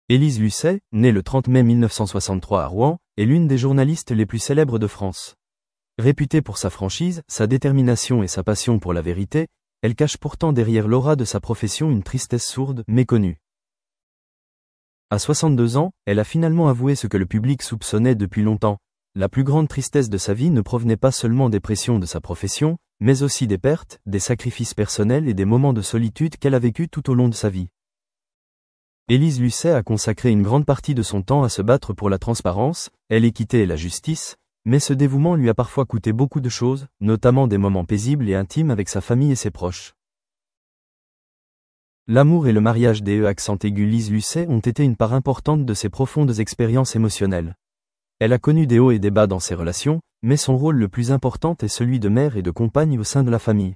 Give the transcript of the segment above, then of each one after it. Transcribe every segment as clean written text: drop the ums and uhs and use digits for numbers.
Élise Lucet, née le 30 mai 1963 à Rouen, est l'une des journalistes les plus célèbres de France. Réputée pour sa franchise, sa détermination et sa passion pour la vérité, elle cache pourtant derrière l'aura de sa profession une tristesse sourde, méconnue. À 62 ans, elle a finalement avoué ce que le public soupçonnait depuis longtemps. La plus grande tristesse de sa vie ne provenait pas seulement des pressions de sa profession, mais aussi des pertes, des sacrifices personnels et des moments de solitude qu'elle a vécus tout au long de sa vie. Élise Lucet a consacré une grande partie de son temps à se battre pour la transparence, l'équité et la justice, mais ce dévouement lui a parfois coûté beaucoup de choses, notamment des moments paisibles et intimes avec sa famille et ses proches. L'amour et le mariage d'Élise Lucet ont été une part importante de ses profondes expériences émotionnelles. Elle a connu des hauts et des bas dans ses relations, mais son rôle le plus important est celui de mère et de compagne au sein de la famille.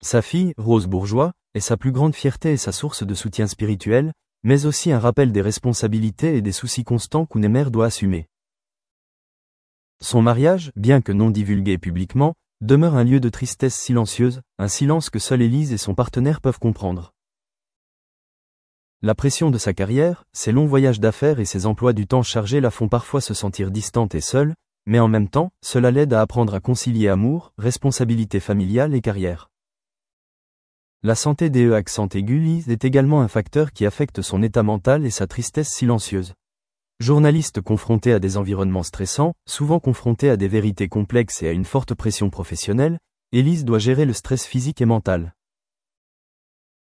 Sa fille, Rose Bourgeois, est sa plus grande fierté et sa source de soutien spirituel, mais aussi un rappel des responsabilités et des soucis constants qu'une mère doit assumer. Son mariage, bien que non divulgué publiquement, demeure un lieu de tristesse silencieuse, un silence que seule Élise et son partenaire peuvent comprendre. La pression de sa carrière, ses longs voyages d'affaires et ses emplois du temps chargés la font parfois se sentir distante et seule, mais en même temps, cela l'aide à apprendre à concilier amour, responsabilité familiale et carrière. La santé d'Élise est également un facteur qui affecte son état mental et sa tristesse silencieuse. Journaliste confrontée à des environnements stressants, souvent confrontée à des vérités complexes et à une forte pression professionnelle, Élise doit gérer le stress physique et mental.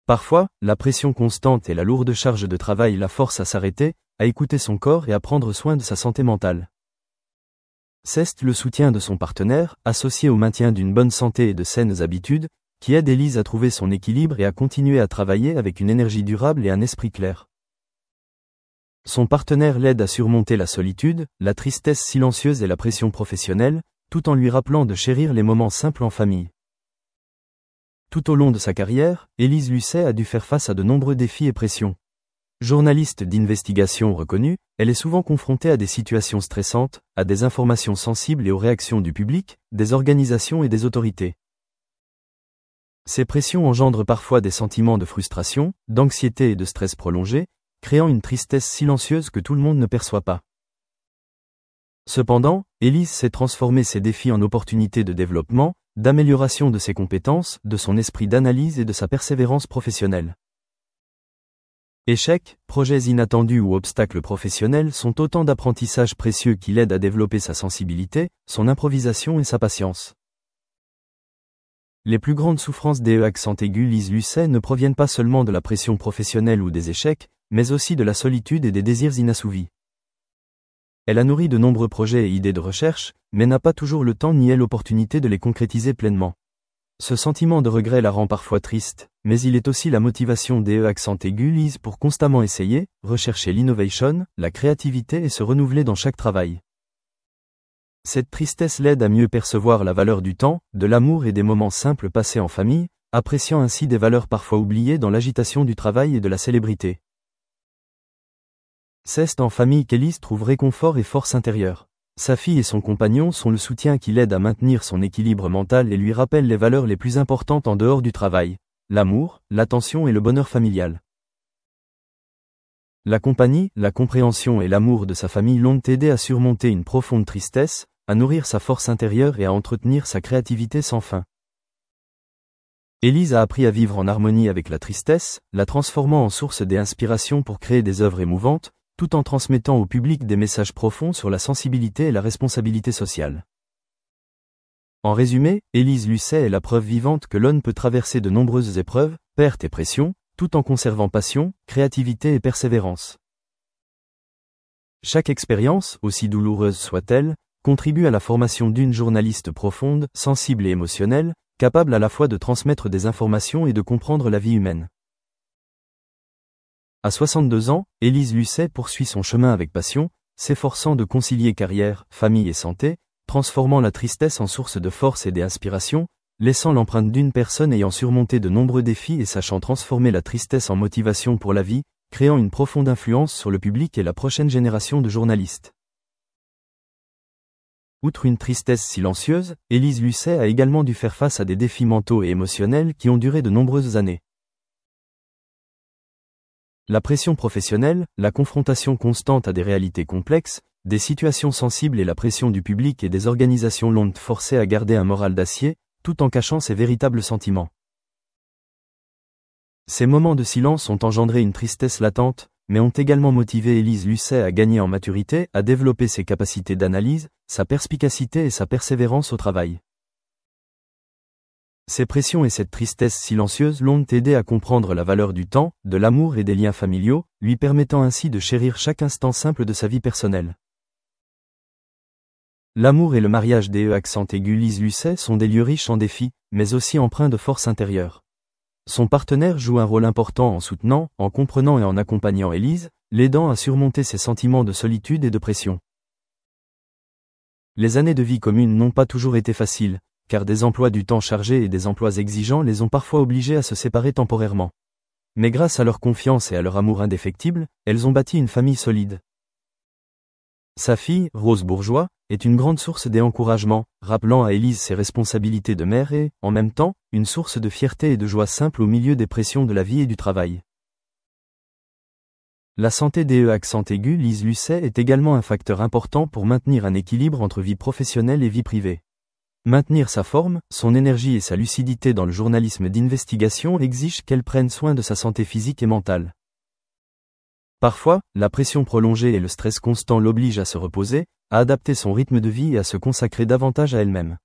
Parfois, la pression constante et la lourde charge de travail la forcent à s'arrêter, à écouter son corps et à prendre soin de sa santé mentale. C'est le soutien de son partenaire, associé au maintien d'une bonne santé et de saines habitudes, qui aide Élise à trouver son équilibre et à continuer à travailler avec une énergie durable et un esprit clair. Son partenaire l'aide à surmonter la solitude, la tristesse silencieuse et la pression professionnelle, tout en lui rappelant de chérir les moments simples en famille. Tout au long de sa carrière, Élise Lucet a dû faire face à de nombreux défis et pressions. Journaliste d'investigation reconnue, elle est souvent confrontée à des situations stressantes, à des informations sensibles et aux réactions du public, des organisations et des autorités. Ces pressions engendrent parfois des sentiments de frustration, d'anxiété et de stress prolongé, créant une tristesse silencieuse que tout le monde ne perçoit pas. Cependant, Élise sait transformer ces défis en opportunités de développement, d'amélioration de ses compétences, de son esprit d'analyse et de sa persévérance professionnelle. Échecs, projets inattendus ou obstacles professionnels sont autant d'apprentissages précieux qui l'aident à développer sa sensibilité, son improvisation et sa patience. Les plus grandes souffrances d'Élise Lucet ne proviennent pas seulement de la pression professionnelle ou des échecs, mais aussi de la solitude et des désirs inassouvis. Elle a nourri de nombreux projets et idées de recherche, mais n'a pas toujours le temps ni l'opportunité de les concrétiser pleinement. Ce sentiment de regret la rend parfois triste, mais il est aussi la motivation d'Élise pour constamment essayer, rechercher l'innovation, la créativité et se renouveler dans chaque travail. Cette tristesse l'aide à mieux percevoir la valeur du temps, de l'amour et des moments simples passés en famille, appréciant ainsi des valeurs parfois oubliées dans l'agitation du travail et de la célébrité. C'est en famille qu'Élise trouve réconfort et force intérieure. Sa fille et son compagnon sont le soutien qui l'aide à maintenir son équilibre mental et lui rappellent les valeurs les plus importantes en dehors du travail, l'amour, l'attention et le bonheur familial. La compagnie, la compréhension et l'amour de sa famille l'ont aidé à surmonter une profonde tristesse, à nourrir sa force intérieure et à entretenir sa créativité sans fin. Élise a appris à vivre en harmonie avec la tristesse, la transformant en source d'inspiration pour créer des œuvres émouvantes, tout en transmettant au public des messages profonds sur la sensibilité et la responsabilité sociale. En résumé, Élise Lucet est la preuve vivante que l'homme peut traverser de nombreuses épreuves, pertes et pressions, tout en conservant passion, créativité et persévérance. Chaque expérience, aussi douloureuse soit-elle, contribue à la formation d'une journaliste profonde, sensible et émotionnelle, capable à la fois de transmettre des informations et de comprendre la vie humaine. À 62 ans, Élise Lucet poursuit son chemin avec passion, s'efforçant de concilier carrière, famille et santé, transformant la tristesse en source de force et d'inspiration, laissant l'empreinte d'une personne ayant surmonté de nombreux défis et sachant transformer la tristesse en motivation pour la vie, créant une profonde influence sur le public et la prochaine génération de journalistes. Outre une tristesse silencieuse, Élise Lucet a également dû faire face à des défis mentaux et émotionnels qui ont duré de nombreuses années. La pression professionnelle, la confrontation constante à des réalités complexes, des situations sensibles et la pression du public et des organisations l'ont forcée à garder un moral d'acier, tout en cachant ses véritables sentiments. Ces moments de silence ont engendré une tristesse latente, mais ont également motivé Élise Lucet à gagner en maturité, à développer ses capacités d'analyse, sa perspicacité et sa persévérance au travail. Ces pressions et cette tristesse silencieuse l'ont aidé à comprendre la valeur du temps, de l'amour et des liens familiaux, lui permettant ainsi de chérir chaque instant simple de sa vie personnelle. L'amour et le mariage des accent aigu Lise Lucet sont des lieux riches en défis, mais aussi empreints de force intérieure. Son partenaire joue un rôle important en soutenant, en comprenant et en accompagnant Élise, l'aidant à surmonter ses sentiments de solitude et de pression. Les années de vie commune n'ont pas toujours été faciles, car des emplois du temps chargés et des emplois exigeants les ont parfois obligés à se séparer temporairement. Mais grâce à leur confiance et à leur amour indéfectible, elles ont bâti une famille solide. Sa fille, Rose Bourgeois, est une grande source d'encouragement, rappelant à Élise ses responsabilités de mère et, en même temps, une source de fierté et de joie simple au milieu des pressions de la vie et du travail. La santé des accent aigu Lise Lucet est également un facteur important pour maintenir un équilibre entre vie professionnelle et vie privée. Maintenir sa forme, son énergie et sa lucidité dans le journalisme d'investigation exigent qu'elle prenne soin de sa santé physique et mentale. Parfois, la pression prolongée et le stress constant l'obligent à se reposer, à adapter son rythme de vie et à se consacrer davantage à elle-même.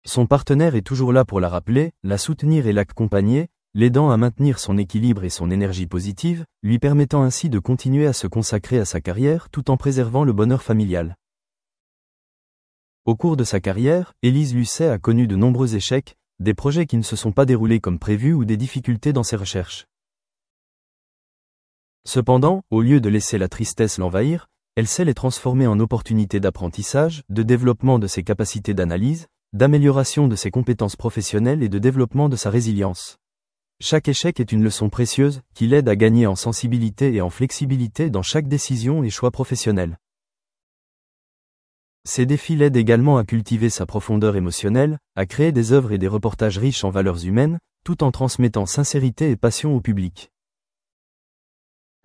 Son partenaire est toujours là pour la rappeler, la soutenir et l'accompagner, l'aidant à maintenir son équilibre et son énergie positive, lui permettant ainsi de continuer à se consacrer à sa carrière tout en préservant le bonheur familial. Au cours de sa carrière, Élise Lucet a connu de nombreux échecs, des projets qui ne se sont pas déroulés comme prévu ou des difficultés dans ses recherches. Cependant, au lieu de laisser la tristesse l'envahir, elle sait les transformer en opportunités d'apprentissage, de développement de ses capacités d'analyse, d'amélioration de ses compétences professionnelles et de développement de sa résilience. Chaque échec est une leçon précieuse, qui l'aide à gagner en sensibilité et en flexibilité dans chaque décision et choix professionnel. Ces défis l'aident également à cultiver sa profondeur émotionnelle, à créer des œuvres et des reportages riches en valeurs humaines, tout en transmettant sincérité et passion au public.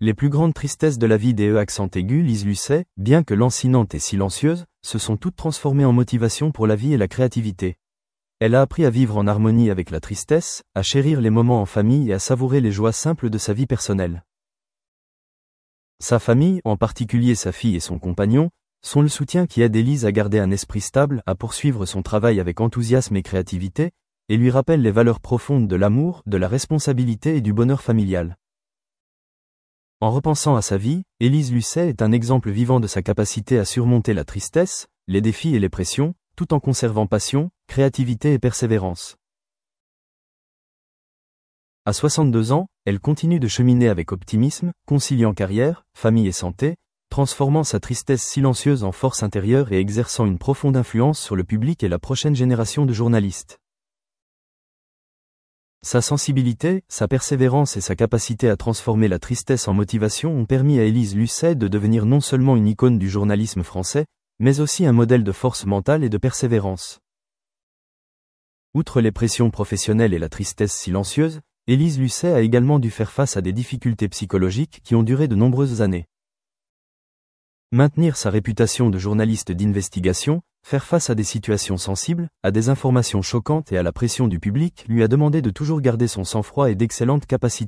Les plus grandes tristesses de la vie des accent aigu Lise Lucet, bien que lancinantes et silencieuses, se sont toutes transformées en motivation pour la vie et la créativité. Elle a appris à vivre en harmonie avec la tristesse, à chérir les moments en famille et à savourer les joies simples de sa vie personnelle. Sa famille, en particulier sa fille et son compagnon, sont le soutien qui aide Élise à garder un esprit stable, à poursuivre son travail avec enthousiasme et créativité, et lui rappelle les valeurs profondes de l'amour, de la responsabilité et du bonheur familial. En repensant à sa vie, Élise Lucet est un exemple vivant de sa capacité à surmonter la tristesse, les défis et les pressions, tout en conservant passion, créativité et persévérance. À 62 ans, elle continue de cheminer avec optimisme, conciliant carrière, famille et santé, transformant sa tristesse silencieuse en force intérieure et exerçant une profonde influence sur le public et la prochaine génération de journalistes. Sa sensibilité, sa persévérance et sa capacité à transformer la tristesse en motivation ont permis à Élise Lucet de devenir non seulement une icône du journalisme français, mais aussi un modèle de force mentale et de persévérance. Outre les pressions professionnelles et la tristesse silencieuse, Élise Lucet a également dû faire face à des difficultés psychologiques qui ont duré de nombreuses années. Maintenir sa réputation de journaliste d'investigation, faire face à des situations sensibles, à des informations choquantes et à la pression du public lui a demandé de toujours garder son sang-froid et d'excellentes capacités